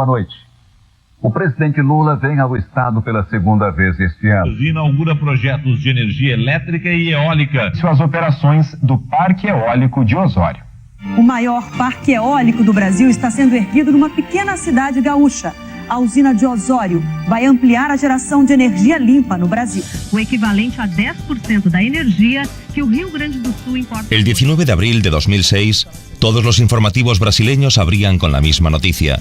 boa noite. O presidente Lula vem ao estado pela segunda vez este ano. Inaugura projetos de energia elétrica e eólica. As operações do Parque Eólico de Osório. O maior parque eólico do Brasil está sendo erguido numa pequena cidade gaúcha. A usina de Osório vai ampliar a geração de energia limpa no Brasil. O equivalente a 10% da energia que o Rio Grande do Sul importa. El 19 de abril de 2006, todos los informativos brasileños abrían con la misma noticia.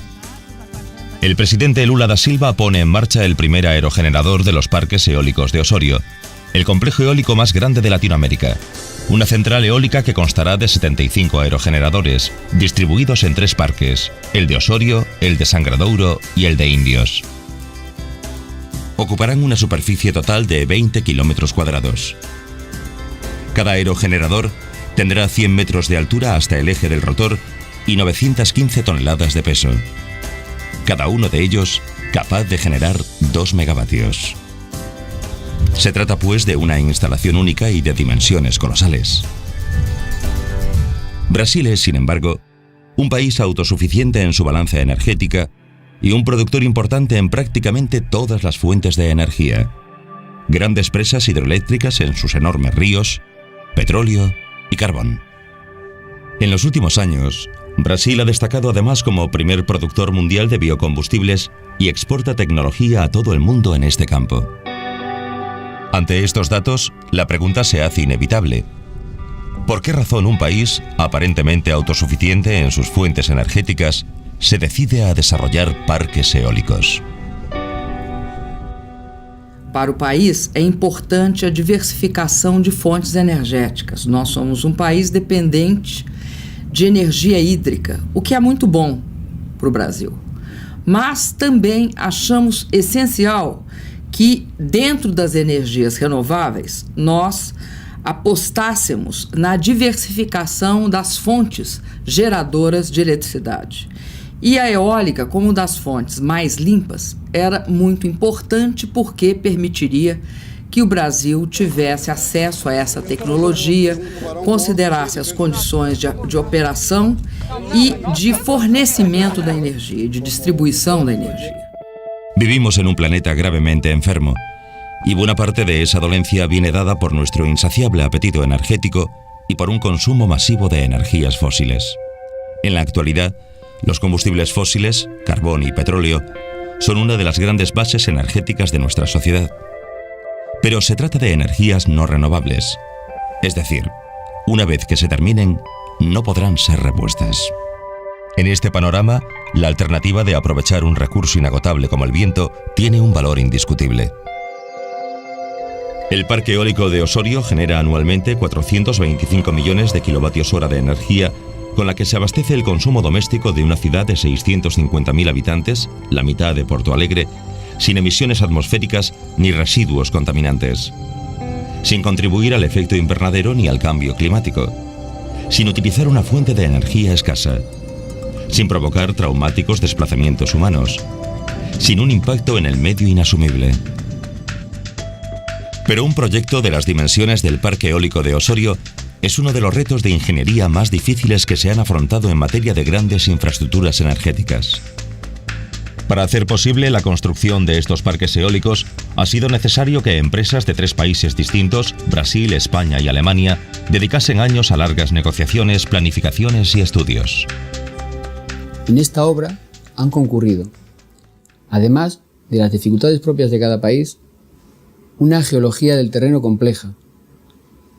El presidente Lula da Silva pone en marcha el primer aerogenerador de los parques eólicos de Osório, el complejo eólico más grande de Latinoamérica. Una central eólica que constará de 75 aerogeneradores, distribuidos en 3 parques, el de Osório, el de Sangradouro y el de Indios. Ocuparán una superficie total de 20 kilómetros cuadrados. Cada aerogenerador tendrá 100 metros de altura hasta el eje del rotor y 915 toneladas de peso. Cada uno de ellos capaz de generar 2 megavatios. Se trata pues de una instalación única y de dimensiones colosales. Brasil es, sin embargo, un país autosuficiente en su balanza energética y un productor importante en prácticamente todas las fuentes de energía. Grandes presas hidroeléctricas en sus enormes ríos, petróleo y carbón. En los últimos años, Brasil ha destacado además como primer productor mundial de biocombustibles y exporta tecnología a todo el mundo en este campo. Ante estos datos, la pregunta se hace inevitable. ¿Por qué razón un país, aparentemente autosuficiente en sus fuentes energéticas, se decide a desarrollar parques eólicos? Para o país, é importante a diversificação de fontes energéticas. Nós somos um país dependente de energia hídrica, o que é muito bom para o Brasil. Mas também achamos essencial que, dentro das energias renováveis, nós apostássemos na diversificação das fontes geradoras de eletricidade. E a eólica, como uma das fontes mais limpas, era muito importante porque permitiria que o Brasil tivesse acesso a essa tecnologia, considerasse as condições de operação e de fornecimento da energia, de distribuição da energia. Vivimos en un planeta gravemente enfermo, y buena parte de esa dolencia viene dada por nuestro insaciable apetito energético y por un consumo masivo de energías fósiles. En la actualidad, los combustibles fósiles, carbón y petróleo, son una de las grandes bases energéticas de nuestra sociedad. Pero se trata de energías no renovables, es decir, una vez que se terminen, no podrán ser repuestas. En este panorama, la alternativa de aprovechar un recurso inagotable como el viento tiene un valor indiscutible. El parque eólico de Osório genera anualmente 425 millones de kilovatios hora de energía, con la que se abastece el consumo doméstico de una ciudad de 650.000 habitantes, la mitad de Porto Alegre, sin emisiones atmosféricas ni residuos contaminantes, sin contribuir al efecto invernadero ni al cambio climático, sin utilizar una fuente de energía escasa, sin provocar traumáticos desplazamientos humanos, sin un impacto en el medio inasumible. Pero un proyecto de las dimensiones del Parque Eólico de Osório es uno de los retos de ingeniería más difíciles que se han afrontado en materia de grandes infraestructuras energéticas. Para hacer posible la construcción de estos parques eólicos, ha sido necesario que empresas de 3 países distintos, Brasil, España y Alemania, dedicasen años a largas negociaciones, planificaciones y estudios. En esta obra han concurrido, además de las dificultades propias de cada país, una geología del terreno compleja,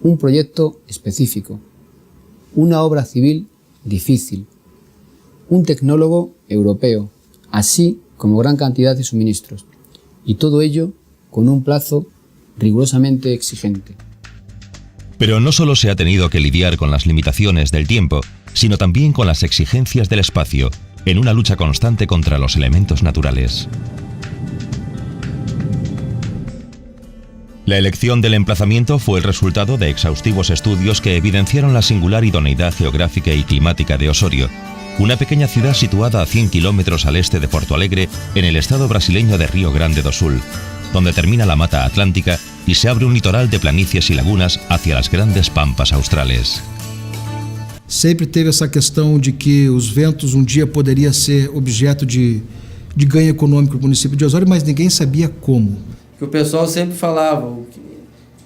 un proyecto específico, una obra civil difícil, un tecnólogo europeo, así como gran cantidad de suministros, y todo ello con un plazo rigurosamente exigente. Pero no solo se ha tenido que lidiar con las limitaciones del tiempo, sino también con las exigencias del espacio, en una lucha constante contra los elementos naturales. La elección del emplazamiento fue el resultado de exhaustivos estudios que evidenciaron la singular idoneidad geográfica y climática de Osório, una pequeña ciudad situada a 100 kilómetros al este de Porto Alegre, en el estado brasileño de Río Grande do Sul, donde termina la Mata Atlántica y se abre un litoral de planicies y lagunas hacia las grandes pampas australes. Sempre teve essa questão de que os ventos dia poderia ser objeto de de ganho econômico para o município de Osório, mas ninguém sabia como. Que o pessoal sempre falava,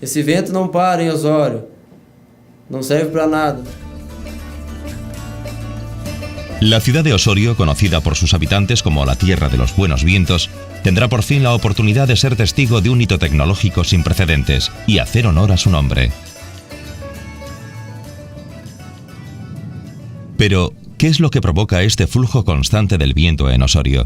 esse vento não para em Osório, no serve para nada. La ciudad de Osorio, conocida por sus habitantes como la tierra de los buenos vientos, tendrá por fin la oportunidad de ser testigo de un hito tecnológico sin precedentes y hacer honor a su nombre. Pero, ¿qué es lo que provoca este flujo constante del viento en Osorio?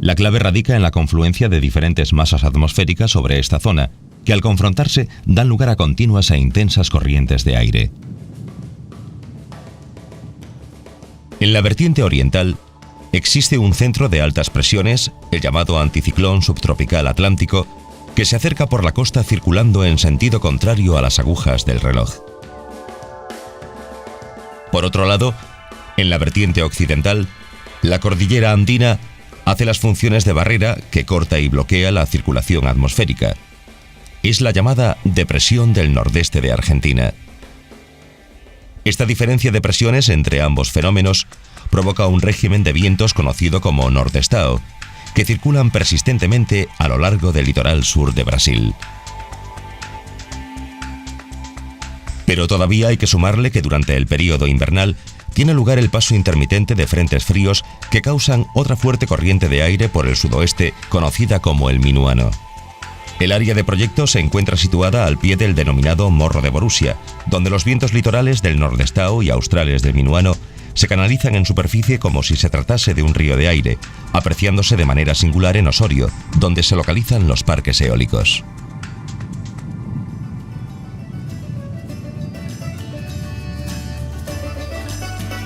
La clave radica en la confluencia de diferentes masas atmosféricas sobre esta zona, que al confrontarse dan lugar a continuas e intensas corrientes de aire. En la vertiente oriental existe un centro de altas presiones, el llamado anticiclón subtropical atlántico, que se acerca por la costa circulando en sentido contrario a las agujas del reloj. Por otro lado, en la vertiente occidental, la cordillera andina hace las funciones de barrera que corta y bloquea la circulación atmosférica. Es la llamada depresión del nordeste de Argentina. Esta diferencia de presiones entre ambos fenómenos provoca un régimen de vientos conocido como nordestao, que circulan persistentemente a lo largo del litoral sur de Brasil. Pero todavía hay que sumarle que durante el período invernal tiene lugar el paso intermitente de frentes fríos que causan otra fuerte corriente de aire por el sudoeste, conocida como el minuano. El área de proyecto se encuentra situada al pie del denominado Morro de Borussia, donde los vientos litorales del nordestao y australes del minuano se canalizan en superficie como si se tratase de un río de aire, apreciándose de manera singular en Osorio, donde se localizan los parques eólicos.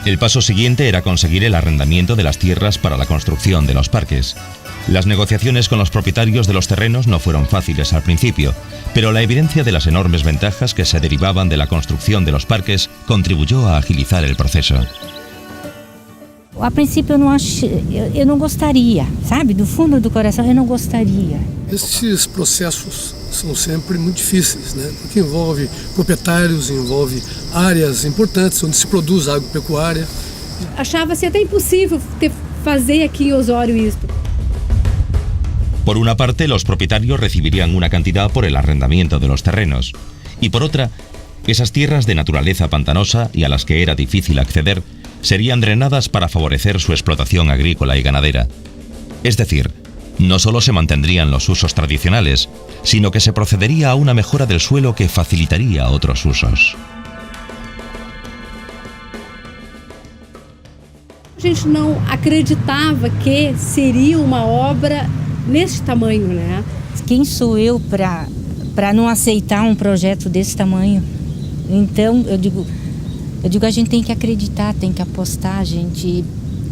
El paso siguiente era conseguir el arrendamiento de las tierras para la construcción de los parques. Las negociaciones con los propietarios de los terrenos no fueron fáciles al principio, pero la evidencia de las enormes ventajas que se derivaban de la construcción de los parques contribuyó a agilizar el proceso. A princípio eu não gostaria, sabe? Do fundo do coração eu não gostaria. Esses processos são sempre muito difíceis, né? Porque envolve proprietários, envolve áreas importantes onde se produz agropecuária. Achava-se até impossível fazer aqui em Osório isso. Por una parte, los propietarios recibirían una cantidad por el arrendamiento de los terrenos, y por otra, esas tierras de naturaleza pantanosa y a las que era difícil acceder serían drenadas para favorecer su explotación agrícola y ganadera. Es decir, no solo se mantendrían los usos tradicionales, sino que se procedería a una mejora del suelo que facilitaría otros usos. A gente não acreditava que seria uma obra nesse tamanho, né? Quem sou eu para não aceitar um projeto desse tamanho? Então, eu digo, a gente tem que acreditar, tem que apostar, gente.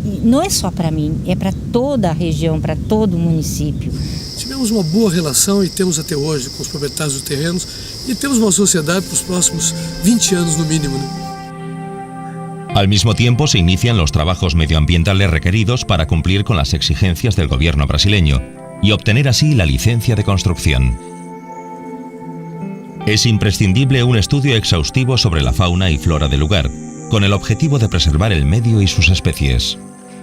E não é só para mim, é para toda a região, para todo o município. Tivemos uma boa relação e temos até hoje com os proprietários dos terrenos e temos uma sociedade para os próximos 20 anos no mínimo, né? Al mismo tiempo se inician los trabajos medioambientales requeridos para cumplir con las exigencias del gobierno brasileño y obtener así la licencia de construcción. Es imprescindible un estudio exhaustivo sobre la fauna y flora del lugar, con el objetivo de preservar el medio y sus especies.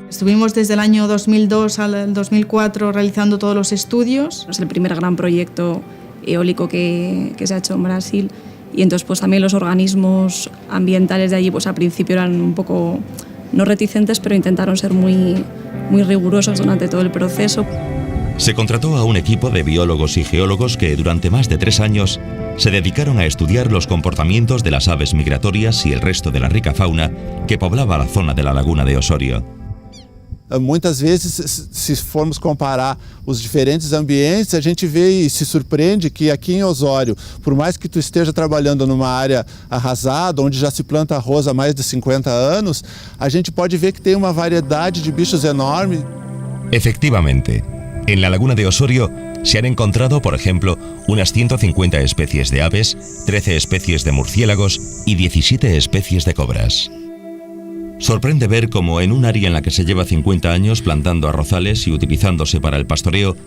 Estuvimos desde el año 2002 al 2004 realizando todos los estudios. Es el primer gran proyecto eólico que se ha hecho en Brasil. Y entonces pues también los organismos ambientales de allí pues al principio eran un poco no reticentes, pero intentaron ser muy rigurosos durante todo el proceso. Se contrató a un equipo de biólogos y geólogos que durante más de 3 años se dedicaron a estudiar los comportamientos de las aves migratorias y el resto de la rica fauna que poblaba la zona de la laguna de Osorio. Muitas vezes, se formos comparar os diferentes ambientes, a gente vê e se surpreende que aqui em Osório, por mais que tu esteja trabalhando numa área arrasada, onde já se planta arroz há mais de 50 anos, a gente pode ver que tem uma variedade de bichos enorme. Efectivamente, en la laguna de Osorio se han encontrado, por ejemplo, unas 150 especies de aves, 13 especies de murciélagos y 17 especies de cobras. Sorprende ver cómo en un área en la que se lleva 50 años plantando arrozales y utilizándose para el pastoreo,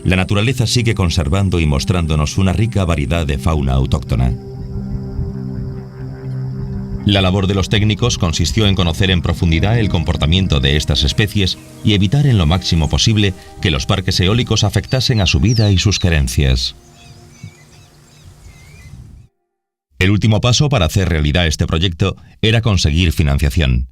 la naturaleza sigue conservando y mostrándonos una rica variedad de fauna autóctona. La labor de los técnicos consistió en conocer en profundidad el comportamiento de estas especies y evitar en lo máximo posible que los parques eólicos afectasen a su vida y sus querencias. El último paso para hacer realidad este proyecto era conseguir financiación.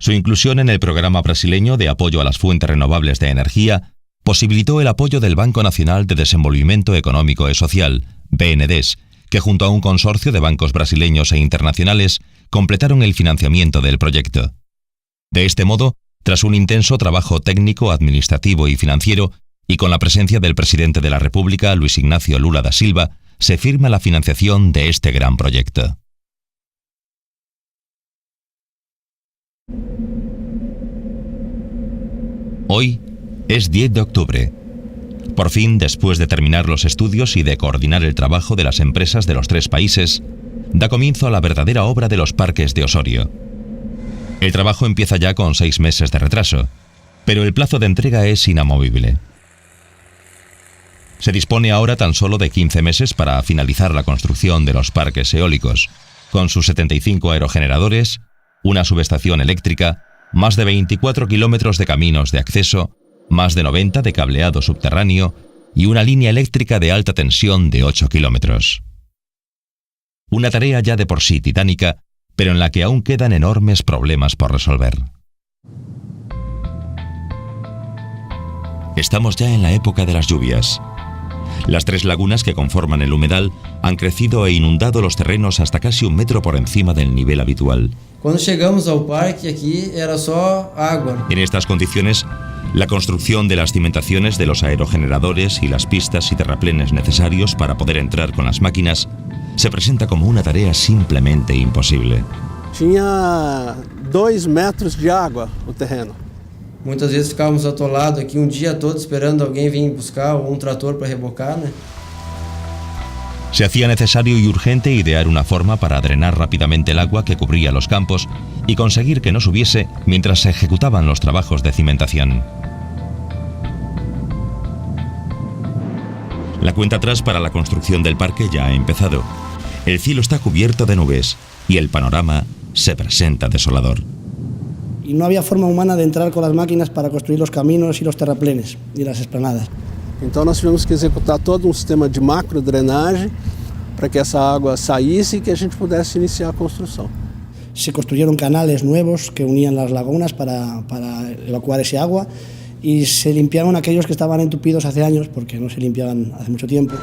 Su inclusión en el programa brasileño de apoyo a las fuentes renovables de energía posibilitó el apoyo del Banco Nacional de Desenvolvimiento Económico e Social, BNDES, que junto a un consorcio de bancos brasileños e internacionales completaron el financiamiento del proyecto. De este modo, tras un intenso trabajo técnico, administrativo y financiero, y con la presencia del presidente de la República, Luis Ignacio Lula da Silva, se firma la financiación de este gran proyecto. Hoy es 10 de octubre. Por fin, después de terminar los estudios y de coordinar el trabajo de las empresas de los 3 países, da comienzo a la verdadera obra de los parques de Osorio. El trabajo empieza ya con 6 meses de retraso, pero el plazo de entrega es inamovible. Se dispone ahora tan solo de 15 meses para finalizar la construcción de los parques eólicos, con sus 75 aerogeneradores, una subestación eléctrica, más de 24 kilómetros de caminos de acceso, más de 90 de cableado subterráneo y una línea eléctrica de alta tensión de 8 kilómetros. Una tarea ya de por sí titánica, pero en la que aún quedan enormes problemas por resolver. Estamos ya en la época de las lluvias. Las 3 lagunas que conforman el humedal han crecido e inundado los terrenos hasta casi 1 metro por encima del nivel habitual. Cuando llegamos al parque aquí era solo agua. En estas condiciones, la construcción de las cimentaciones de los aerogeneradores y las pistas y terraplenes necesarios para poder entrar con las máquinas se presenta como una tarea simplemente imposible. Tinha 2 metros de agua o terreno. Muitas vezes ficávamos atolados aqui dia todo esperando alguém vir buscar ou trator para rebocar, né? Se hacía necesario y urgente idear una forma para drenar rápidamente el agua que cubría los campos y conseguir que no subiese mientras se ejecutaban los trabajos de cimentación. La cuenta atrás para la construcción del parque ya ha empezado. El cielo está cubierto de nubes y el panorama se presenta desolador. Y no había forma humana de entrar con las máquinas para construir los caminos y los terraplenes y las esplanadas. Então nós tivemos que executar todo um sistema de macrodrenagem para que essa água saísse e que a gente pudesse iniciar a construção. Se construyeron canales nuevos que unían las lagunas para evacuar ese agua y se limpiaron aquellos que estaban entupidos hace años porque no se limpiaban hace mucho tiempo.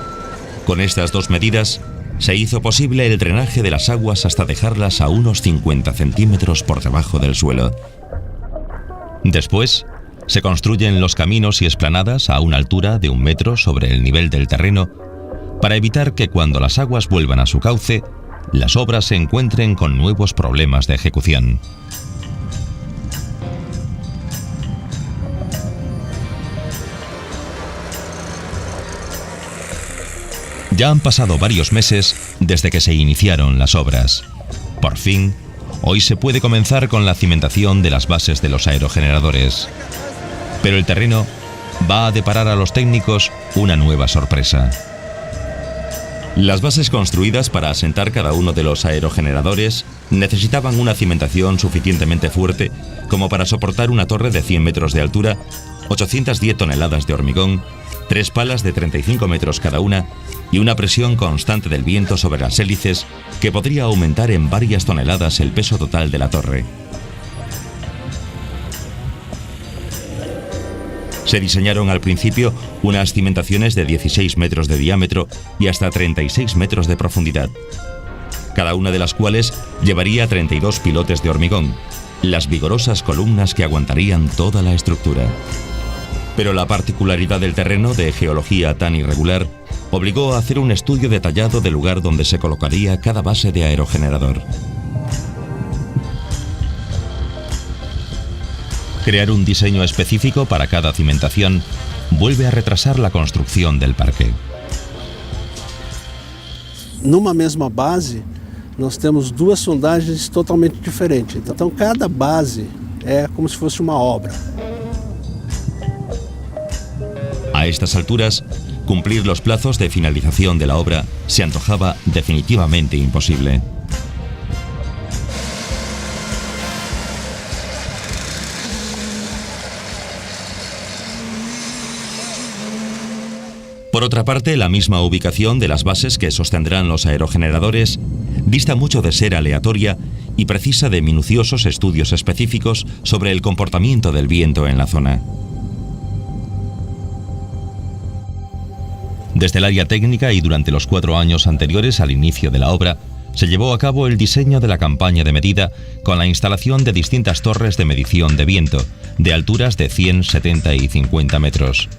Con estas 2 medidas se hizo posible el drenaje de las aguas hasta dejarlas a unos 50 centímetros por debajo del suelo. Después, se construyen los caminos y esplanadas a una altura de 1 metro sobre el nivel del terreno para evitar que cuando las aguas vuelvan a su cauce, las obras se encuentren con nuevos problemas de ejecución. Ya han pasado varios meses desde que se iniciaron las obras. Por fin, hoy se puede comenzar con la cimentación de las bases de los aerogeneradores. Pero el terreno va a deparar a los técnicos una nueva sorpresa. Las bases construidas para asentar cada uno de los aerogeneradores necesitaban una cimentación suficientemente fuerte como para soportar una torre de 100 metros de altura, 810 toneladas de hormigón, 3 palas de 35 metros cada una y una presión constante del viento sobre las hélices que podría aumentar en varias toneladas el peso total de la torre. Se diseñaron al principio unas cimentaciones de 16 metros de diámetro y hasta 36 metros de profundidad, cada una de las cuales llevaría 32 pilotes de hormigón, las vigorosas columnas que aguantarían toda la estructura. Pero la particularidad del terreno de geología tan irregular obligó a hacer un estudio detallado del lugar donde se colocaría cada base de aerogenerador. Crear un diseño específico para cada cimentación vuelve a retrasar la construcción del parque. Numa mesma base, nós temos 2 sondagens totalmente diferentes. Então, cada base é como se fosse uma obra. A estas alturas, cumplir los plazos de finalización de la obra se antojaba definitivamente imposible. Por otra parte, la misma ubicación de las bases que sostendrán los aerogeneradores dista mucho de ser aleatoria y precisa de minuciosos estudios específicos sobre el comportamiento del viento en la zona. Desde el área técnica y durante los 4 años anteriores al inicio de la obra, se llevó a cabo el diseño de la campaña de medida con la instalación de distintas torres de medición de viento, de alturas de 100, 70 y 50 metros.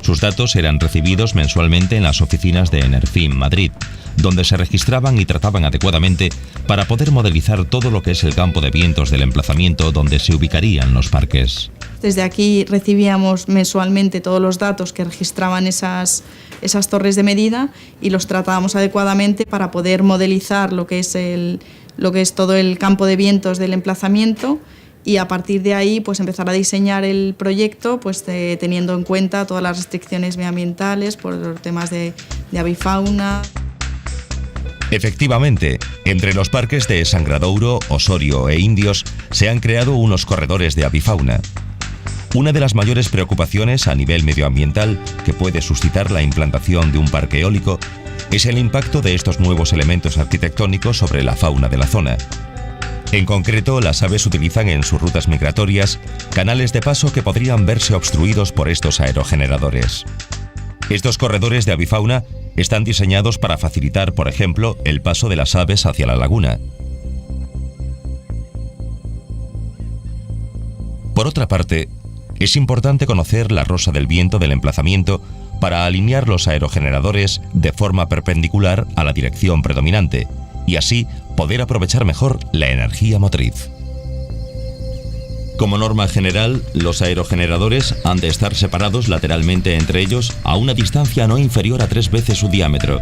Sus datos eran recibidos mensualmente en las oficinas de Enerfin Madrid, donde se registraban y trataban adecuadamente para poder modelizar todo lo que es el campo de vientos del emplazamiento donde se ubicarían los parques. Desde aquí recibíamos mensualmente todos los datos que registraban esas torres de medida y los tratábamos adecuadamente para poder modelizar lo que es todo el campo de vientos del emplazamiento, y a partir de ahí pues empezar a diseñar el proyecto pues teniendo en cuenta todas las restricciones medioambientales por los temas de avifauna. Efectivamente, entre los parques de Sangradouro, Osorio e Indios se han creado unos corredores de avifauna. Una de las mayores preocupaciones a nivel medioambiental que puede suscitar la implantación de un parque eólico es el impacto de estos nuevos elementos arquitectónicos sobre la fauna de la zona. En concreto, las aves utilizan en sus rutas migratorias canales de paso que podrían verse obstruidos por estos aerogeneradores. Estos corredores de avifauna están diseñados para facilitar, por ejemplo, el paso de las aves hacia la laguna. Por otra parte, es importante conocer la rosa del viento del emplazamiento para alinear los aerogeneradores de forma perpendicular a la dirección predominante y así poder aprovechar mejor la energía motriz. Como norma general, los aerogeneradores han de estar separados lateralmente entre ellos a una distancia no inferior a 3 veces su diámetro.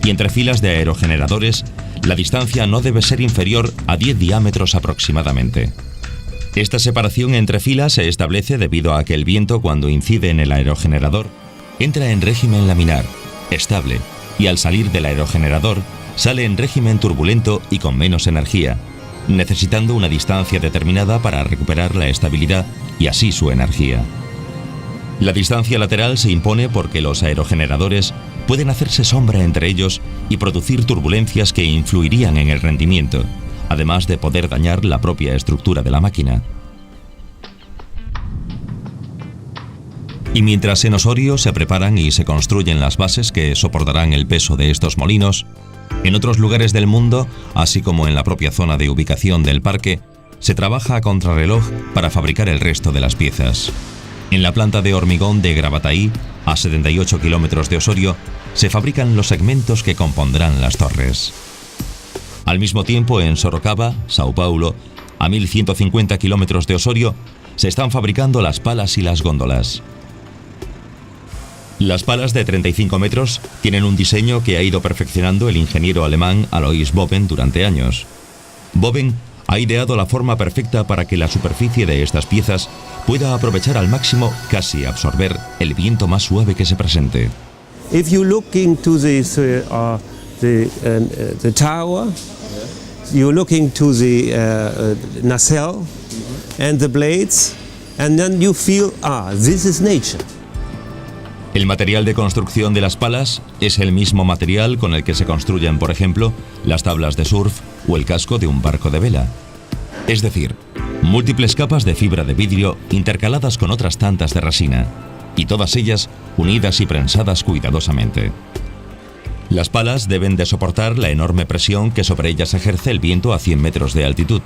Y entre filas de aerogeneradores, la distancia no debe ser inferior a 10 diámetros aproximadamente. Esta separación entre filas se establece debido a que el viento, cuando incide en el aerogenerador, entra en régimen laminar, estable, y al salir del aerogenerador, sale en régimen turbulento y con menos energía, necesitando una distancia determinada para recuperar la estabilidad y así su energía. La distancia lateral se impone porque los aerogeneradores pueden hacerse sombra entre ellos y producir turbulencias que influirían en el rendimiento, además de poder dañar la propia estructura de la máquina. Y mientras en Osorio se preparan y se construyen las bases que soportarán el peso de estos molinos, en otros lugares del mundo, así como en la propia zona de ubicación del parque, se trabaja a contrarreloj para fabricar el resto de las piezas. En la planta de hormigón de Gravataí, a 78 kilómetros de Osorio, se fabrican los segmentos que compondrán las torres. Al mismo tiempo, en Sorocaba, Sao Paulo, a 1150 kilómetros de Osorio, se están fabricando las palas y las góndolas. Las palas de 35 metros tienen un diseño que ha ido perfeccionando el ingeniero alemán Alois Boven durante años. Boven ha ideado la forma perfecta para que la superficie de estas piezas pueda aprovechar al máximo, casi absorber, el viento más suave que se presente. If you look into the tower, you look into the nacelle and the blades, and then you feel, this is nature. El material de construcción de las palas es el mismo material con el que se construyen, por ejemplo, las tablas de surf o el casco de un barco de vela. Es decir, múltiples capas de fibra de vidrio intercaladas con otras tantas de resina, y todas ellas unidas y prensadas cuidadosamente. Las palas deben de soportar la enorme presión que sobre ellas ejerce el viento a 100 metros de altitud,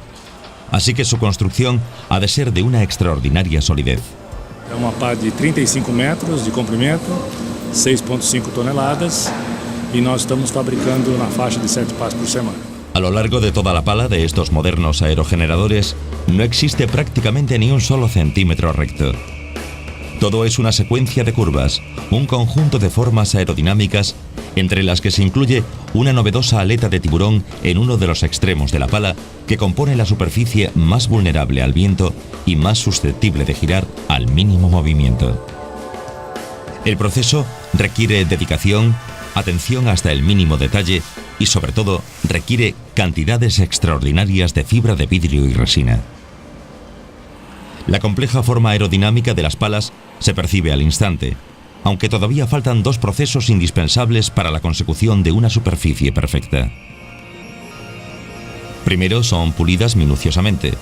así que su construcción ha de ser de una extraordinaria solidez. É uma pá de 35 metros de comprimento, 6,5 toneladas, y nós estamos fabricando na faixa de 7 pás por semana. A lo largo de toda la pala de estos modernos aerogeneradores no existe prácticamente ni un solo centímetro recto. Todo es una secuencia de curvas, un conjunto de formas aerodinámicas entre las que se incluye una novedosa aleta de tiburón en uno de los extremos de la pala que compone la superficie más vulnerable al viento y más susceptible de girar al mínimo movimiento. El proceso requiere dedicación, atención hasta el mínimo detalle y sobre todo requiere cantidades extraordinarias de fibra de vidrio y resina. La compleja forma aerodinámica de las palas se percibe al instante, aunque todavía faltan dos procesos indispensables para la consecución de una superficie perfecta. Primero son pulidas minuciosamente.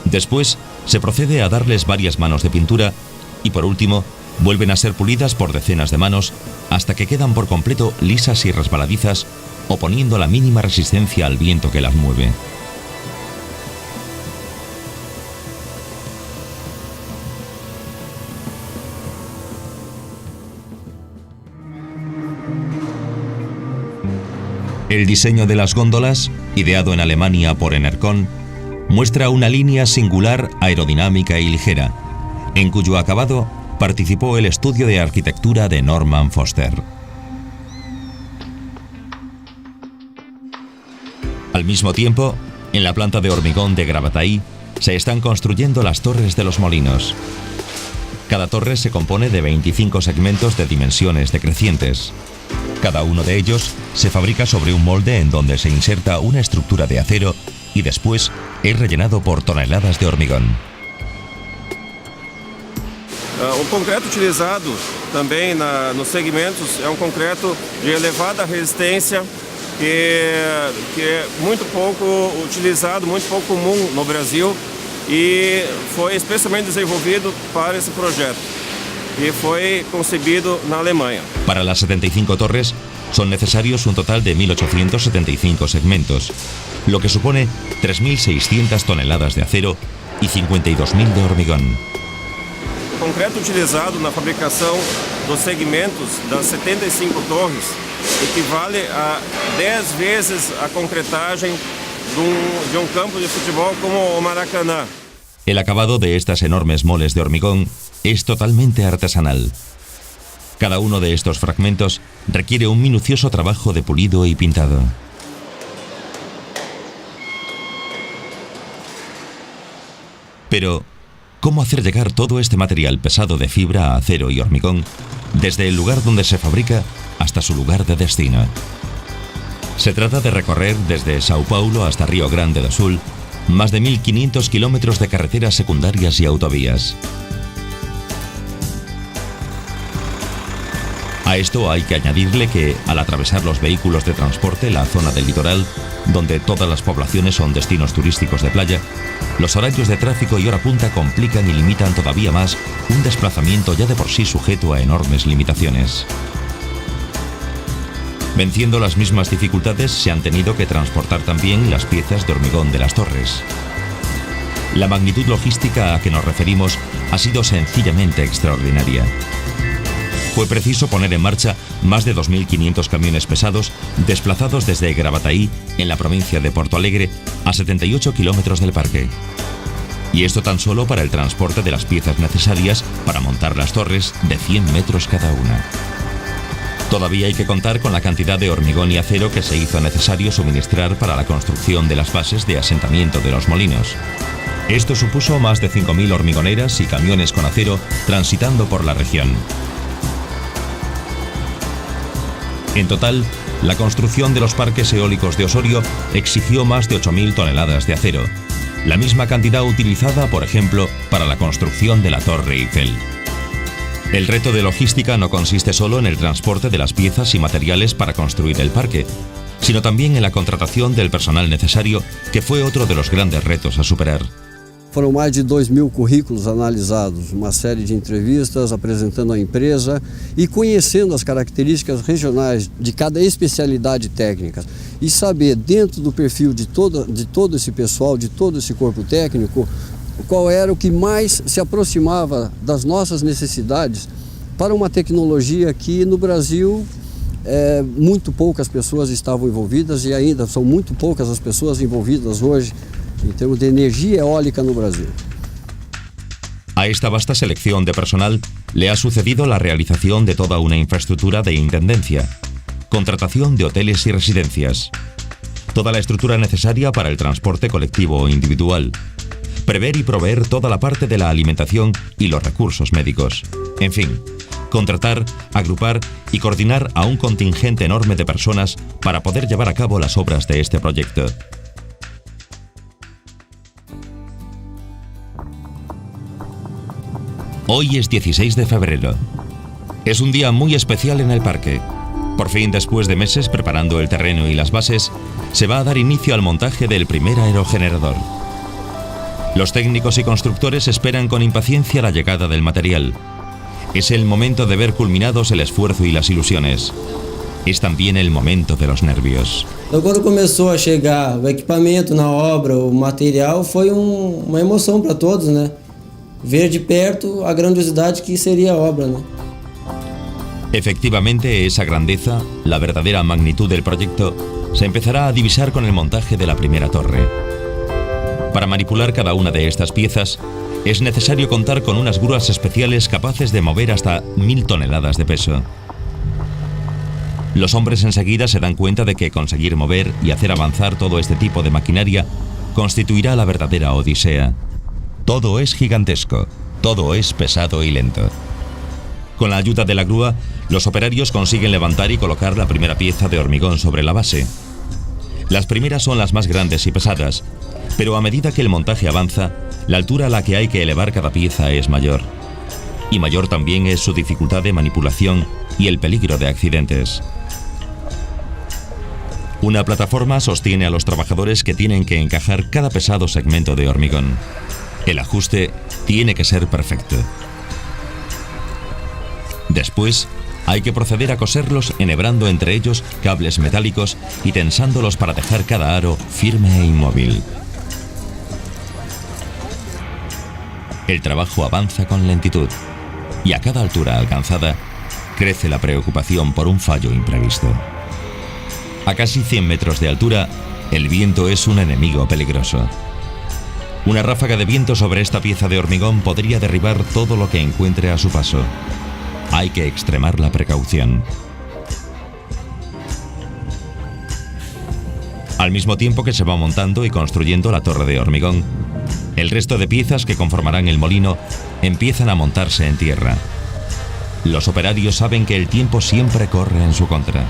Después se procede a darles varias manos de pintura y por último vuelven a ser pulidas por decenas de manos hasta que quedan por completo lisas y resbaladizas, oponiendo la mínima resistencia al viento que las mueve. El diseño de las góndolas, ideado en Alemania por Enercon, muestra una línea singular, aerodinámica y ligera, en cuyo acabado participó el estudio de arquitectura de Norman Foster. Al mismo tiempo, en la planta de hormigón de Gravataí se están construyendo las torres de los molinos. Cada torre se compone de 25 segmentos de dimensiones decrecientes. Cada uno de ellos se fabrica sobre un molde en donde se inserta una estructura de acero y después es rellenado por toneladas de hormigón. O concreto utilizado também nos segmentos é concreto de elevada resistência que é muito pouco utilizado, muito pouco comum no Brasil e foi especialmente desenvolvido para esse projeto e foi concebido na Alemanha. Para las 75 torres son necesarios un total de 1.875 segmentos, lo que supone 3.600 toneladas de acero y 52.000 de hormigón. O concreto utilizado na fabricação dos segmentos das 75 torres equivale a 10 vezes a concretagem de un campo de futebol como o Maracanã. El acabado de estas enormes moles de hormigón es totalmente artesanal. Cada uno de estos fragmentos requiere un minucioso trabajo de pulido y pintado. Pero, ¿cómo hacer llegar todo este material pesado de fibra, acero y hormigón desde el lugar donde se fabrica hasta su lugar de destino? Se trata de recorrer desde Sao Paulo hasta Río Grande do Sul más de 1.500 kilómetros de carreteras secundarias y autovías. A esto hay que añadirle que, al atravesar los vehículos de transporte la zona del litoral, donde todas las poblaciones son destinos turísticos de playa, los horarios de tráfico y hora punta complican y limitan todavía más un desplazamiento ya de por sí sujeto a enormes limitaciones. Venciendo las mismas dificultades, se han tenido que transportar también las piezas de hormigón de las torres. La magnitud logística a que nos referimos ha sido sencillamente extraordinaria. Fue preciso poner en marcha más de 2.500 camiones pesados desplazados desde Gravataí, en la provincia de Porto Alegre, a 78 kilómetros del parque. Y esto tan solo para el transporte de las piezas necesarias para montar las torres de 100 metros cada una. Todavía hay que contar con la cantidad de hormigón y acero que se hizo necesario suministrar para la construcción de las bases de asentamiento de los molinos. Esto supuso más de 5.000 hormigoneras y camiones con acero transitando por la región. En total, la construcción de los parques eólicos de Osorio exigió más de 8.000 toneladas de acero, la misma cantidad utilizada, por ejemplo, para la construcción de la Torre Eiffel. El reto de logística no consiste solo en el transporte de las piezas y materiales para construir el parque, sino también en la contratación del personal necesario, que fue otro de los grandes retos a superar. Foram mais de 2.000 currículos analisados, uma série de entrevistas apresentando a empresa e conhecendo as características regionais de cada especialidade técnica e saber, dentro do perfil de todo esse pessoal, de todo esse corpo técnico, qual era o que mais se aproximava das nossas necessidades para uma tecnologia que no Brasil muito poucas pessoas estavam envolvidas e ainda são muito poucas as pessoas envolvidas hoje en términos de energía eólica en Brasil. A esta vasta selección de personal le ha sucedido la realización de toda una infraestructura de intendencia, contratación de hoteles y residencias, toda la estructura necesaria para el transporte colectivo o individual, prever y proveer toda la parte de la alimentación y los recursos médicos. En fin, contratar, agrupar y coordinar a un contingente enorme de personas para poder llevar a cabo las obras de este proyecto. Hoy es 16 de febrero. Es un día muy especial en el parque. Por fin, después de meses preparando el terreno y las bases, se va a dar inicio al montaje del primer aerogenerador. Los técnicos y constructores esperan con impaciencia la llegada del material. Es el momento de ver culminados el esfuerzo y las ilusiones. Es también el momento de los nervios. Quando começou a chegar o equipamento na obra, o material, foi uma emoção para todos, né? Ver de perto a grandiosidade que seria a obra, né? Efectivamente, esa grandeza, la verdadera magnitud del proyecto, se empezará a divisar con el montaje de la primera torre. Para manipular cada una de estas piezas, es necesario contar con unas grúas especiales capaces de mover hasta 1000 toneladas de peso. Los hombres enseguida se dan cuenta de que conseguir mover y hacer avanzar todo este tipo de maquinaria constituirá la verdadera odisea. Todo es gigantesco, todo es pesado y lento. Con la ayuda de la grúa, los operarios consiguen levantar y colocar la primera pieza de hormigón sobre la base. Las primeras son las más grandes y pesadas, pero a medida que el montaje avanza, la altura a la que hay que elevar cada pieza es mayor. Y mayor también es su dificultad de manipulación y el peligro de accidentes. Una plataforma sostiene a los trabajadores que tienen que encajar cada pesado segmento de hormigón. El ajuste tiene que ser perfecto. Después, hay que proceder a coserlos enhebrando entre ellos cables metálicos y tensándolos para dejar cada aro firme e inmóvil. El trabajo avanza con lentitud y a cada altura alcanzada crece la preocupación por un fallo imprevisto. A casi 100 metros de altura, el viento es un enemigo peligroso. Una ráfaga de viento sobre esta pieza de hormigón podría derribar todo lo que encuentre a su paso. Hay que extremar la precaución. Al mismo tiempo que se va montando y construyendo la torre de hormigón, el resto de piezas que conformarán el molino empiezan a montarse en tierra. Los operarios saben que el tiempo siempre corre en su contra.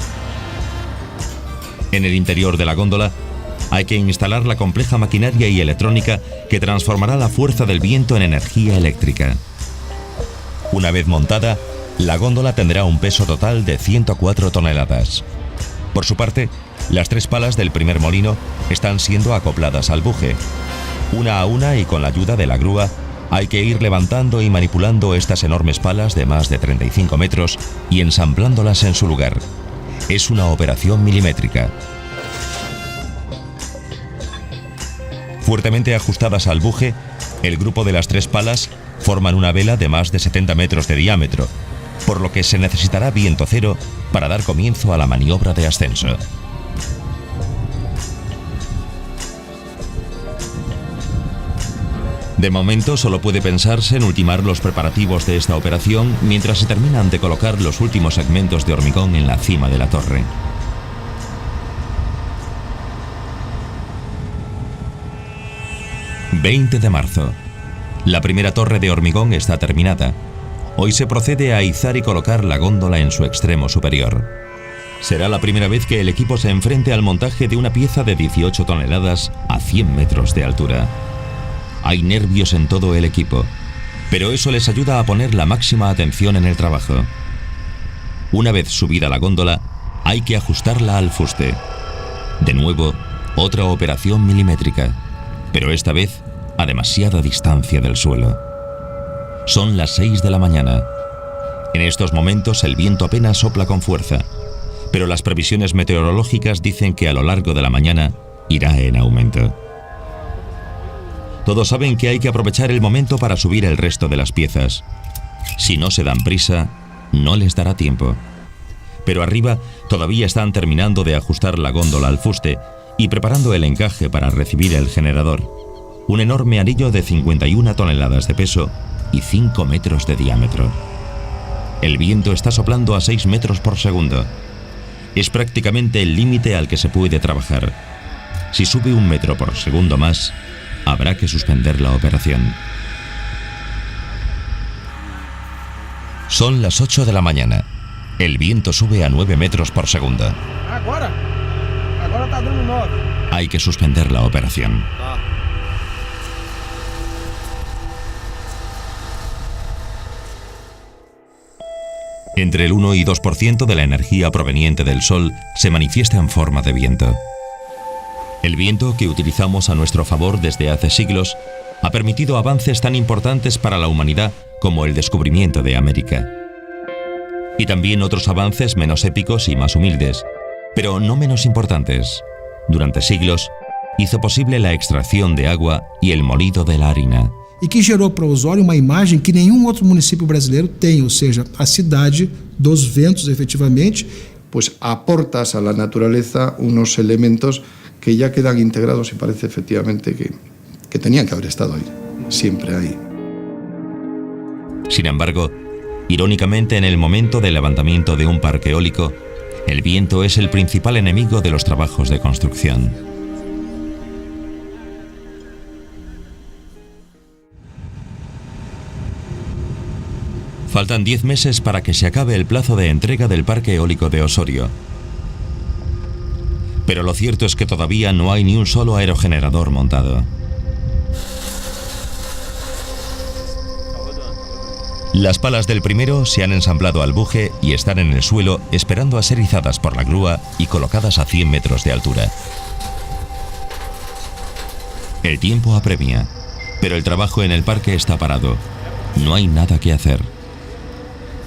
En el interior de la góndola hay que instalar la compleja maquinaria y electrónica que transformará la fuerza del viento en energía eléctrica. Una vez montada, la góndola tendrá un peso total de 104 toneladas. Por su parte, las 3 palas del primer molino están siendo acopladas al buje. Una a una y con la ayuda de la grúa, hay que ir levantando y manipulando estas enormes palas de más de 35 metros y ensamblándolas en su lugar. Es una operación milimétrica. Fuertemente ajustadas al buje, el grupo de las 3 palas forman una vela de más de 70 metros de diámetro, por lo que se necesitará viento cero para dar comienzo a la maniobra de ascenso. De momento solo puede pensarse en ultimar los preparativos de esta operación mientras se terminan de colocar los últimos segmentos de hormigón en la cima de la torre. ...20 de marzo. La primera torre de hormigón está terminada. Hoy se procede a izar y colocar la góndola en su extremo superior. Será la primera vez que el equipo se enfrente al montaje de una pieza de 18 toneladas a 100 metros de altura. Hay nervios en todo el equipo, pero eso les ayuda a poner la máxima atención en el trabajo. Una vez subida la góndola, hay que ajustarla al fuste. De nuevo, otra operación milimétrica, pero esta vez a demasiada distancia del suelo. Son las 6 de la mañana. En estos momentos el viento apenas sopla con fuerza, pero las previsiones meteorológicas dicen que a lo largo de la mañana irá en aumento. Todos saben que hay que aprovechar el momento para subir el resto de las piezas. Si no se dan prisa, no les dará tiempo. Pero arriba todavía están terminando de ajustar la góndola al fuste y preparando el encaje para recibir el generador. Un enorme anillo de 51 toneladas de peso y 5 metros de diámetro. El viento está soplando a 6 metros por segundo. Es prácticamente el límite al que se puede trabajar. Si sube 1 metro por segundo más, habrá que suspender la operación. Son las 8 de la mañana. El viento sube a 9 metros por segundo. Agora está dando 9. Hay que suspender la operación. Entre el 1 y 2% de la energía proveniente del Sol se manifiesta en forma de viento. El viento, que utilizamos a nuestro favor desde hace siglos, ha permitido avances tan importantes para la humanidad como el descubrimiento de América. Y también otros avances menos épicos y más humildes, pero no menos importantes. Durante siglos, hizo posible la extracción de agua y el molido de la harina. E que gerou para o Osório uma imagem que nenhum outro município brasileiro tem, ou seja, a cidade dos ventos efetivamente. Pues aportas a la naturaleza unos elementos que ya quedan integrados y parece efectivamente que tenían que haber estado ahí, siempre ahí. Sin embargo, irónicamente, en el momento del levantamiento de un parque eólico, el viento es el principal enemigo de los trabajos de construcción. Faltan 10 meses para que se acabe el plazo de entrega del parque eólico de Osorio. Pero lo cierto es que todavía no hay ni un solo aerogenerador montado. Las palas del primero se han ensamblado al buje y están en el suelo esperando a ser izadas por la grúa y colocadas a 100 metros de altura. El tiempo apremia, pero el trabajo en el parque está parado. No hay nada que hacer.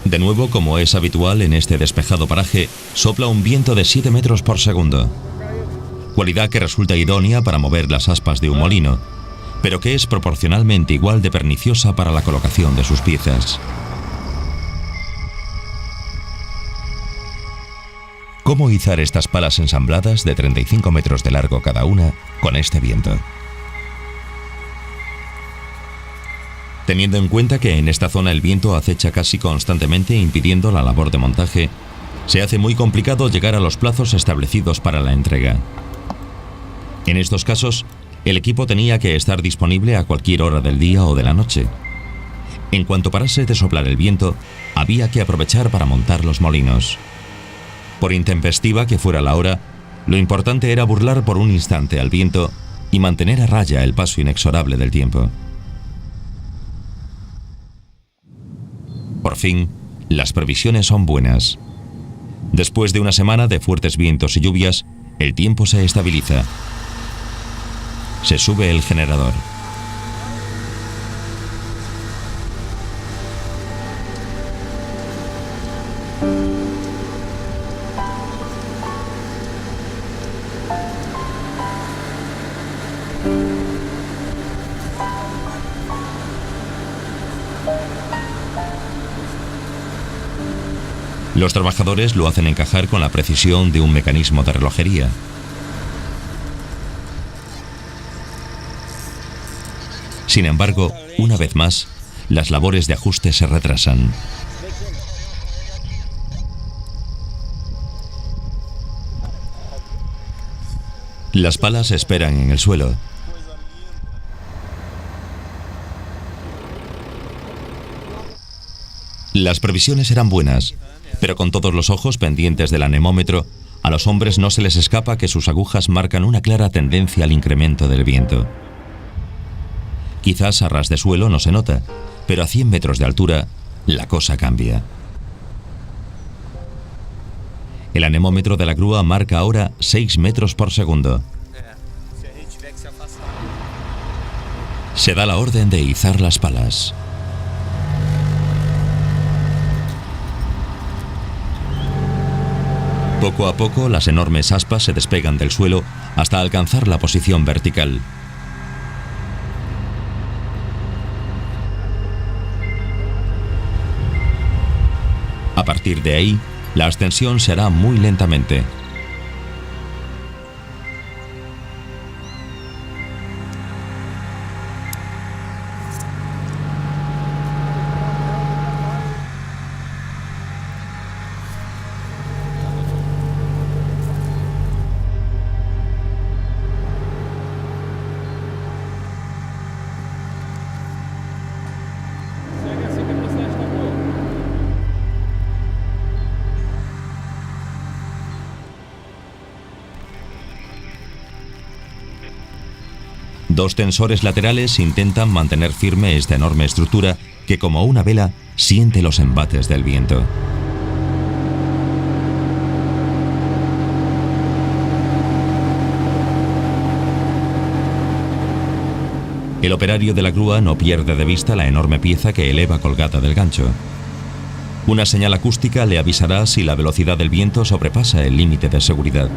De nuevo, como es habitual en este despejado paraje, sopla un viento de 7 metros por segundo. Cualidad que resulta idónea para mover las aspas de un molino, pero que es proporcionalmente igual de perniciosa para la colocación de sus piezas. ¿Cómo izar estas palas ensambladas de 35 metros de largo cada una con este viento? Teniendo en cuenta que en esta zona el viento acecha casi constantemente impidiendo la labor de montaje, se hace muy complicado llegar a los plazos establecidos para la entrega. En estos casos, el equipo tenía que estar disponible a cualquier hora del día o de la noche. En cuanto parase de soplar el viento, había que aprovechar para montar los molinos. Por intempestiva que fuera la hora, lo importante era burlar por un instante al viento y mantener a raya el paso inexorable del tiempo. Por fin, las previsiones son buenas. Después de una semana de fuertes vientos y lluvias, el tiempo se estabiliza. Se sube el generador. Los trabajadores lo hacen encajar con la precisión de un mecanismo de relojería. Sin embargo, una vez más, las labores de ajuste se retrasan. Las palas esperan en el suelo. Las previsiones eran buenas, pero con todos los ojos pendientes del anemómetro, a los hombres no se les escapa que sus agujas marcan una clara tendencia al incremento del viento. Quizás a ras de suelo no se nota, pero a 100 metros de altura, la cosa cambia. El anemómetro de la grúa marca ahora 6 metros por segundo. Se da la orden de izar las palas. Poco a poco, las enormes aspas se despegan del suelo hasta alcanzar la posición vertical. A partir de ahí, la ascensión se hará muy lentamente. Dos tensores laterales intentan mantener firme esta enorme estructura que, como una vela, siente los embates del viento. El operario de la grúa no pierde de vista la enorme pieza que eleva colgada del gancho. Una señal acústica le avisará si la velocidad del viento sobrepasa el límite de seguridad.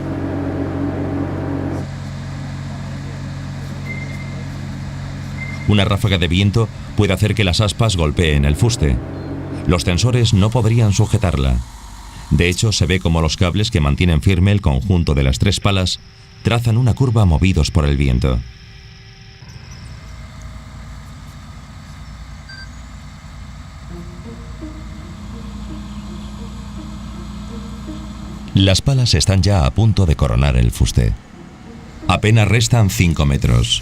Una ráfaga de viento puede hacer que las aspas golpeen el fuste. Los tensores no podrían sujetarla. De hecho, se ve como los cables que mantienen firme el conjunto de las 3 palas trazan una curva movidos por el viento. Las palas están ya a punto de coronar el fuste. Apenas restan 5 metros.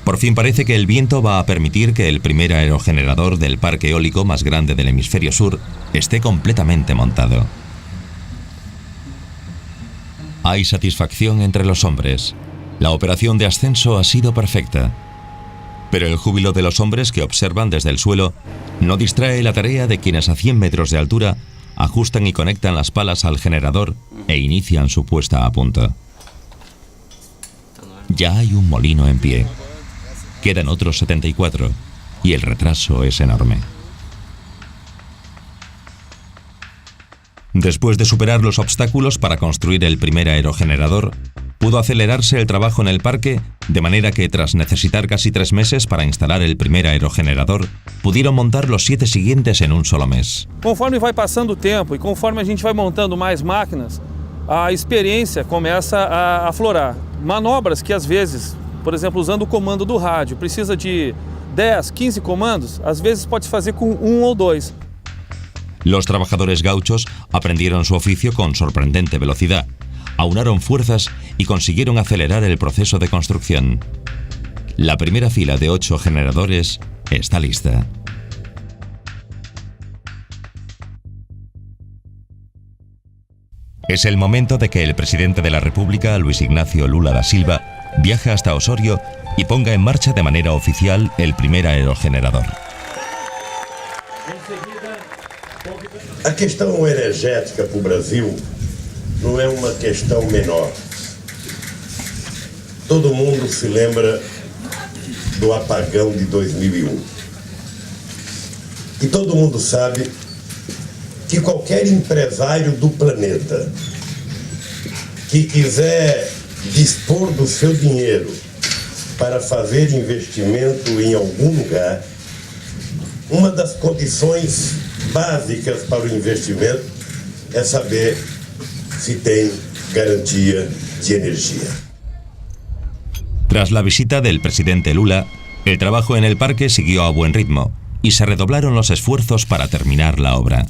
Por fin parece que el viento va a permitir que el primer aerogenerador del parque eólico más grande del hemisferio sur esté completamente montado. Hay satisfacción entre los hombres. La operación de ascenso ha sido perfecta. Pero el júbilo de los hombres que observan desde el suelo no distrae la tarea de quienes a 100 metros de altura ajustan y conectan las palas al generador e inician su puesta a punto. Ya hay un molino en pie. Quedan otros 74 y el retraso es enorme. Después de superar los obstáculos para construir el primer aerogenerador, pudo acelerarse el trabajo en el parque, de manera que tras necesitar casi 3 meses para instalar el primer aerogenerador, pudieron montar los 7 siguientes en un solo mes. Conforme vai passando o tempo e conforme a gente vai montando mais máquinas, a experiência começa a aflorar. Manobras que às vezes, por exemplo, usando o comando do rádio, precisa de 10, 15 comandos, às vezes pode fazer com 1 ou 2. Los trabajadores gauchos aprendieron su oficio con sorprendente velocidad, aunaron fuerzas y consiguieron acelerar el proceso de construcción. La primera fila de 8 generadores está lista. Es el momento de que el presidente de la República, Luis Ignacio Lula da Silva, viaje hasta Osorio y ponga en marcha de manera oficial el primer aerogenerador. A questão energética para o Brasil não é uma questão menor. Todo mundo se lembra do apagão de 2001. E todo mundo sabe que qualquer empresário do planeta que quiser dispor do seu dinheiro para fazer investimento em algum lugar, uma das condições básicas para o investimento é saber si tem garantía de energía. Tras la visita del presidente Lula, el trabajo en el parque siguió a buen ritmo y se redoblaron los esfuerzos para terminar la obra.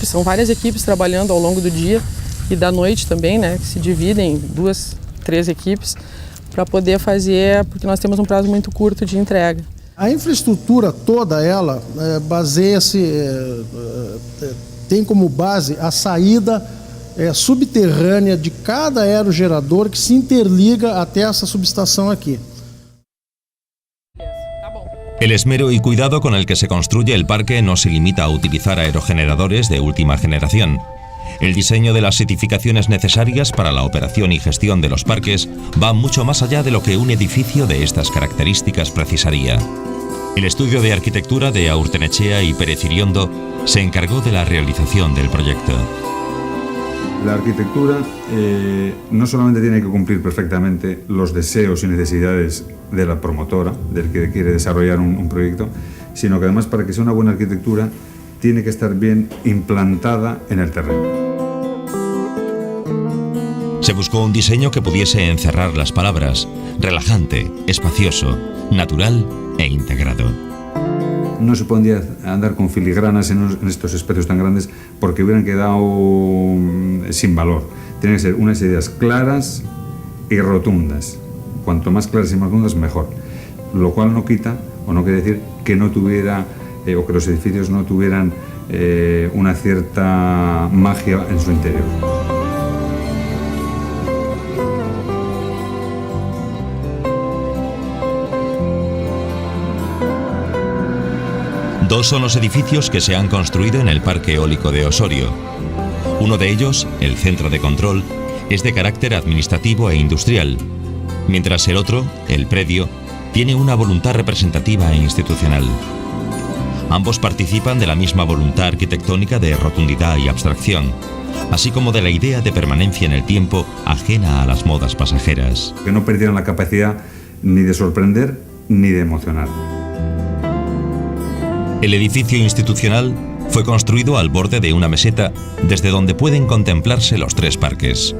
São várias equipes trabalhando ao longo do dia e da noite também, né, que se dividem em 2, 3 equipes para poder fazer, porque nós temos um prazo muito curto de entrega. A infraestrutura toda ela baseia-se, tem como base a saída subterrânea de cada aerogerador que se interliga até essa subestação aqui. El esmero y cuidado con el que se construye el parque no se limita a utilizar aerogeneradores de última generación. El diseño de las edificaciones necesarias para la operación y gestión de los parques va mucho más allá de lo que un edificio de estas características precisaría. El estudio de arquitectura de Aurtenetxea y Pérez Iriondo se encargó de la realización del proyecto. La arquitectura no solamente tiene que cumplir perfectamente los deseos y necesidades de la promotora, del que quiere desarrollar un proyecto, sino que además para que sea una buena arquitectura tiene que estar bien implantada en el terreno. Se buscó un diseño que pudiese encerrar las palabras: relajante, espacioso, natural e integrado. No se podía andar con filigranas en estos espacios tan grandes porque hubieran quedado sin valor. Tienen que ser unas ideas claras y rotundas. Cuanto más claras y más rotundas, mejor. Lo cual no quita, o no quiere decir que no tuviera, o que los edificios no tuvieran una cierta magia en su interior. Dos son los edificios que se han construido en el Parque Eólico de Osorio. Uno de ellos, el Centro de Control, es de carácter administrativo e industrial, mientras el otro, el predio, tiene una voluntad representativa e institucional. Ambos participan de la misma voluntad arquitectónica de rotundidad y abstracción, así como de la idea de permanencia en el tiempo ajena a las modas pasajeras. Que no perdieron la capacidad ni de sorprender ni de emocionar. El edificio institucional fue construido al borde de una meseta desde donde pueden contemplarse los tres parques.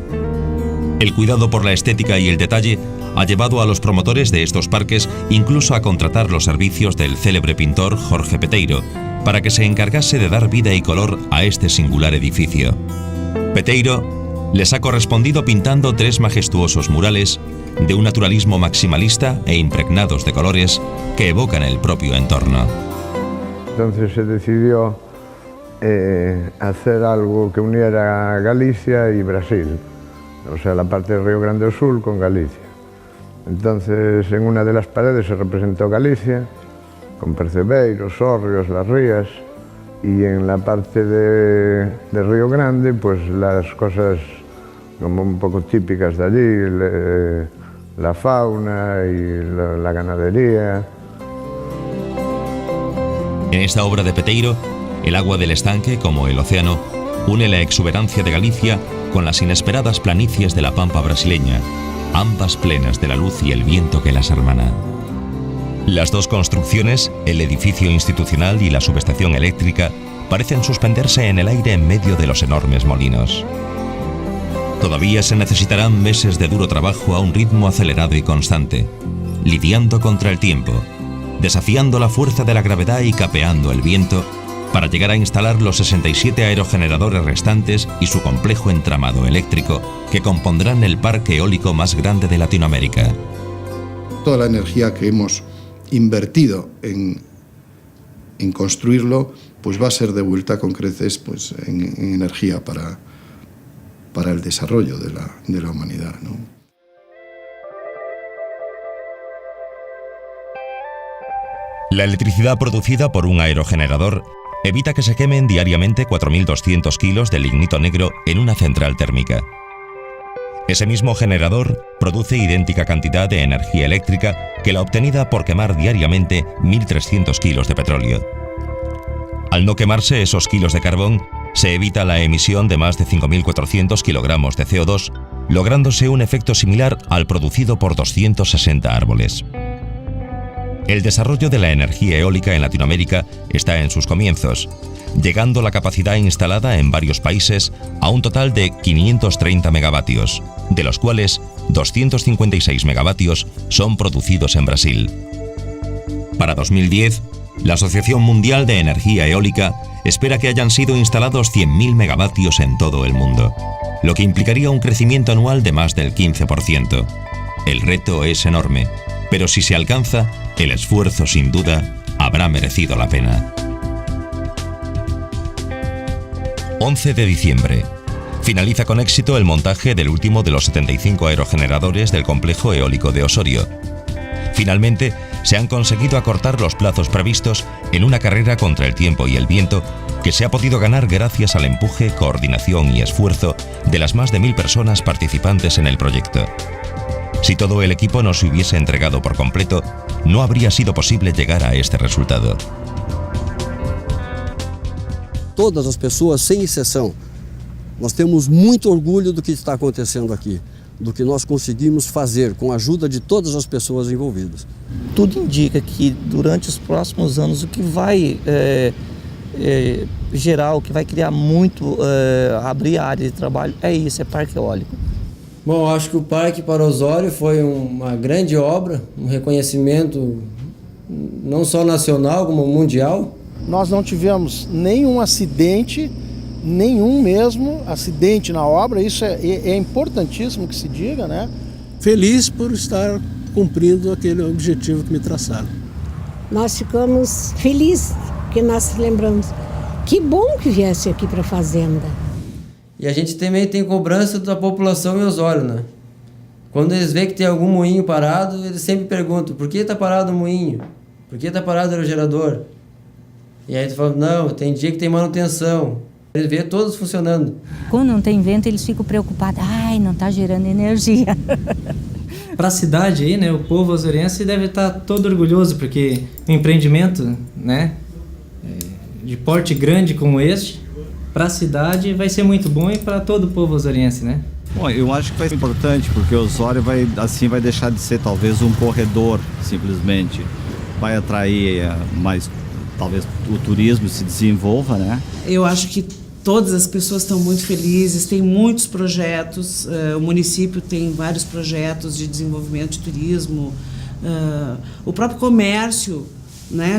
El cuidado por la estética y el detalle ha llevado a los promotores de estos parques incluso a contratar los servicios del célebre pintor Jorge Peteiro para que se encargase de dar vida y color a este singular edificio. Peteiro les ha correspondido pintando 3 majestuosos murales de un naturalismo maximalista e impregnados de colores que evocan el propio entorno. Entonces se decidió hacer algo que uniera Galicia y Brasil, o sea, la parte de Río Grande do Sul con Galicia. Entonces, en una de las paredes se representó Galicia, con percebeiros, hórreos, las rías, y en la parte de Río Grande, pues las cosas como un poco típicas de allí, la fauna y la ganadería. En esta obra de Peteiro, el agua del estanque, como el océano, une la exuberancia de Galicia con las inesperadas planicies de la pampa brasileña, ambas plenas de la luz y el viento que las hermana. Las dos construcciones, el edificio institucional y la subestación eléctrica, parecen suspenderse en el aire en medio de los enormes molinos. Todavía se necesitarán meses de duro trabajo a un ritmo acelerado y constante, lidiando contra el tiempo, desafiando la fuerza de la gravedad y capeando el viento, para llegar a instalar los 67 aerogeneradores restantes y su complejo entramado eléctrico que compondrán el parque eólico más grande de Latinoamérica. Toda la energía que hemos invertido en construirlo, pues va a ser devuelta con creces pues, en energía para el desarrollo de la humanidad, ¿no? La electricidad producida por un aerogenerador evita que se quemen diariamente 4.200 kilos de lignito negro en una central térmica. Ese mismo generador produce idéntica cantidad de energía eléctrica que la obtenida por quemar diariamente 1.300 kilos de petróleo. Al no quemarse esos kilos de carbón, se evita la emisión de más de 5.400 kilogramos de CO2, lográndose un efecto similar al producido por 260 árboles. El desarrollo de la energía eólica en Latinoamérica está en sus comienzos, llegando la capacidad instalada en varios países a un total de 530 megavatios, de los cuales 256 megavatios son producidos en Brasil. Para 2010, la Asociación Mundial de Energía Eólica espera que hayan sido instalados 100.000 megavatios en todo el mundo, lo que implicaría un crecimiento anual de más del 15%. El reto es enorme, pero si se alcanza, el esfuerzo sin duda habrá merecido la pena. 11 de diciembre. Finaliza con éxito el montaje del último de los 75 aerogeneradores del complejo eólico de Osorio. Finalmente, se han conseguido acortar los plazos previstos en una carrera contra el tiempo y el viento que se ha podido ganar gracias al empuje, coordinación y esfuerzo de las más de 1.000 personas participantes en el proyecto. Si todo el equipo no se hubiese entregado por completo, no habría sido posible llegar a este resultado. Todas as pessoas, sem exceção, nós temos muito orgulho do que está acontecendo aqui, do que nós conseguimos fazer com a ajuda de todas as pessoas envolvidas. Tudo indica que durante os próximos anos o que vai gerar, o que vai criar muito, abrir a área de trabalho é isso, é parque eólico. Bom, acho que o Parque para Osório foi uma grande obra, um reconhecimento não só nacional como mundial. Nós não tivemos nenhum acidente, acidente na obra, isso é importantíssimo que se diga, né? Feliz por estar cumprindo aquele objetivo que me traçaram. Nós ficamos felizes, porque nós lembramos, que bom que viesse aqui para a fazenda. E a gente também tem cobrança da população em Osório, né? Quando eles veem que tem algum moinho parado, eles sempre perguntam, por que está parado o moinho? Por que está parado o aerogerador? E aí tu fala, não, tem dia que tem manutenção. Ver todos funcionando. Quando não tem vento, eles ficam preocupados. Ai, não está gerando energia. Para a cidade aí, né, o povo osoriense deve estar todo orgulhoso, porque um empreendimento, né, de porte grande como este, para a cidade vai ser muito bom e para todo o povo osoriense, né? Bom, eu acho que vai ser importante, porque o Osório vai deixar de ser talvez um corredor, simplesmente. Vai atrair mais, talvez o turismo se desenvolva, né? Eu acho que todas as pessoas estão muito felizes, tem muitos projetos, o município tem vários projetos de desenvolvimento de turismo, o próprio comércio, né,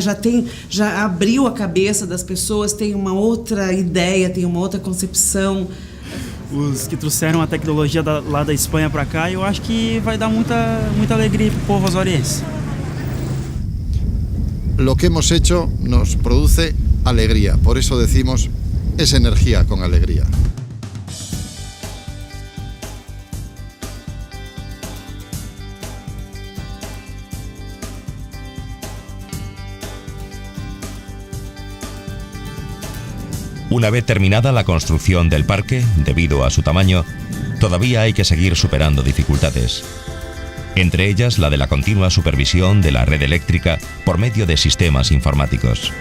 já abriu a cabeça das pessoas, tem uma outra ideia, tem uma outra concepção. Os que trouxeram a tecnologia lá da Espanha para cá, eu acho que vai dar muita alegria para o povo osoriense. Lo que hemos hecho nos produce alegría, por eso decimos es energía con alegría. Una vez terminada la construcción del parque, debido a su tamaño, todavía hay que seguir superando dificultades. Entre ellas la de la continua supervisión de la red eléctrica por medio de sistemas informáticos.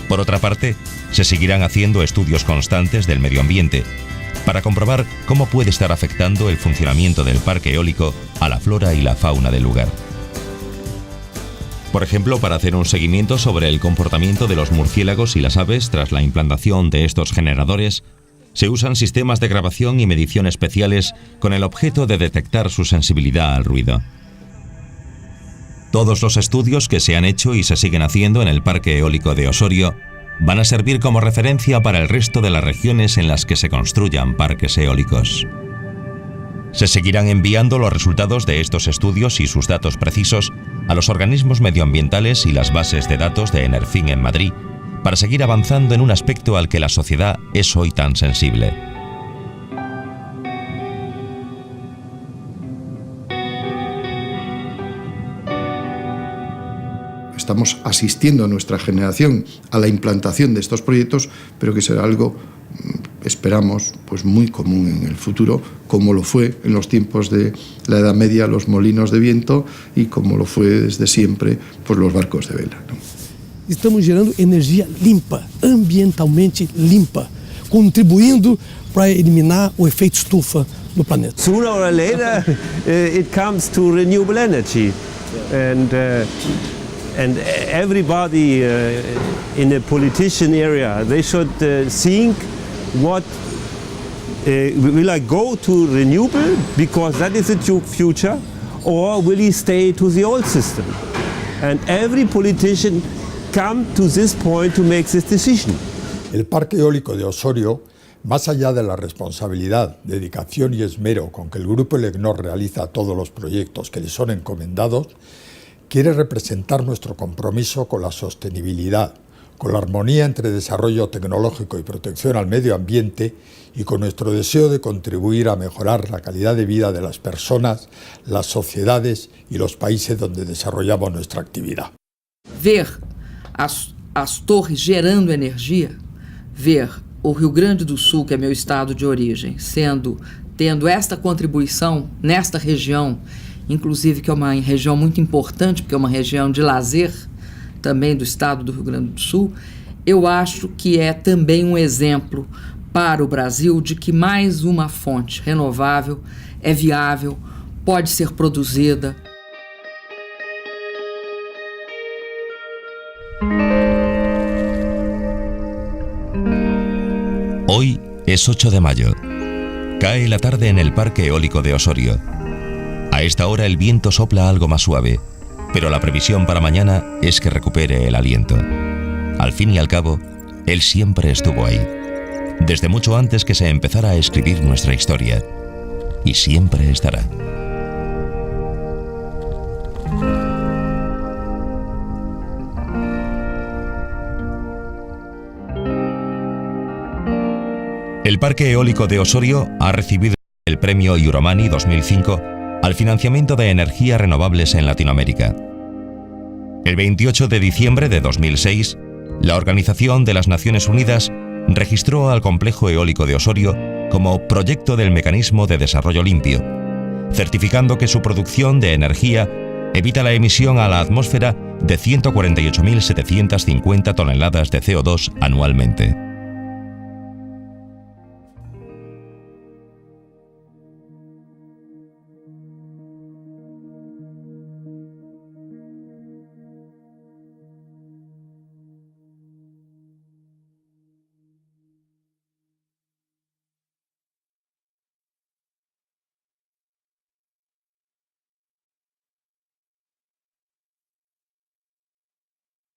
Por otra parte, se seguirán haciendo estudios constantes del medio ambiente para comprobar cómo puede estar afectando el funcionamiento del parque eólico a la flora y la fauna del lugar. Por ejemplo, para hacer un seguimiento sobre el comportamiento de los murciélagos y las aves tras la implantación de estos generadores, se usan sistemas de grabación y medición especiales con el objeto de detectar su sensibilidad al ruido. Todos los estudios que se han hecho y se siguen haciendo en el Parque Eólico de Osorio van a servir como referencia para el resto de las regiones en las que se construyan parques eólicos. Se seguirán enviando los resultados de estos estudios y sus datos precisos a los organismos medioambientales y las bases de datos de Enerfin en Madrid para seguir avanzando en un aspecto al que la sociedad es hoy tan sensible. Estamos asistiendo a nuestra generación a la implantación de estos proyectos, pero que será algo, esperamos, pues muy común en el futuro, como lo fue en los tiempos de la Edad Media los molinos de viento y como lo fue desde siempre pues los barcos de vela, ¿no? Estamos gerando energia limpa, ambientalmente limpa, contribuindo para eliminar o efeito estufa no planeta. Sooner or later, it comes to renewable energy, and everybody in the politician area, they should think what will I go to renewable because that is the future, or will he stay to the old system? And every politician come to this point to make this decision. El Parque Eólico de Osorio, más allá de la responsabilidad, dedicación y esmero con que el Grupo Elecnor realiza todos los proyectos que le son encomendados, quiere representar nuestro compromiso con la sostenibilidad, con la armonía entre desarrollo tecnológico y protección al medio ambiente y con nuestro deseo de contribuir a mejorar la calidad de vida de las personas, las sociedades y los países donde desarrollamos nuestra actividad. Ver as torres gerando energia, ver o Rio Grande do Sul, que é meu estado de origem, tendo esta contribuição nesta região, inclusive que é uma região muito importante, porque é uma região de lazer também do estado do Rio Grande do Sul, eu acho que é também um exemplo para o Brasil de que mais uma fonte renovável é viável, pode ser produzida. Hoy es 8 de mayo. Cae la tarde en el Parque Eólico de Osorio. A esta hora el viento sopla algo más suave, pero la previsión para mañana es que recupere el aliento. Al fin y al cabo, él siempre estuvo ahí, desde mucho antes que se empezara a escribir nuestra historia, y siempre estará. El Parque Eólico de Osorio ha recibido el premio Euromani 2005 al financiamiento de energías renovables en Latinoamérica. El 28 de diciembre de 2006, la Organización de las Naciones Unidas registró al complejo eólico de Osorio como proyecto del Mecanismo de Desarrollo Limpio, certificando que su producción de energía evita la emisión a la atmósfera de 148.750 toneladas de CO2 anualmente.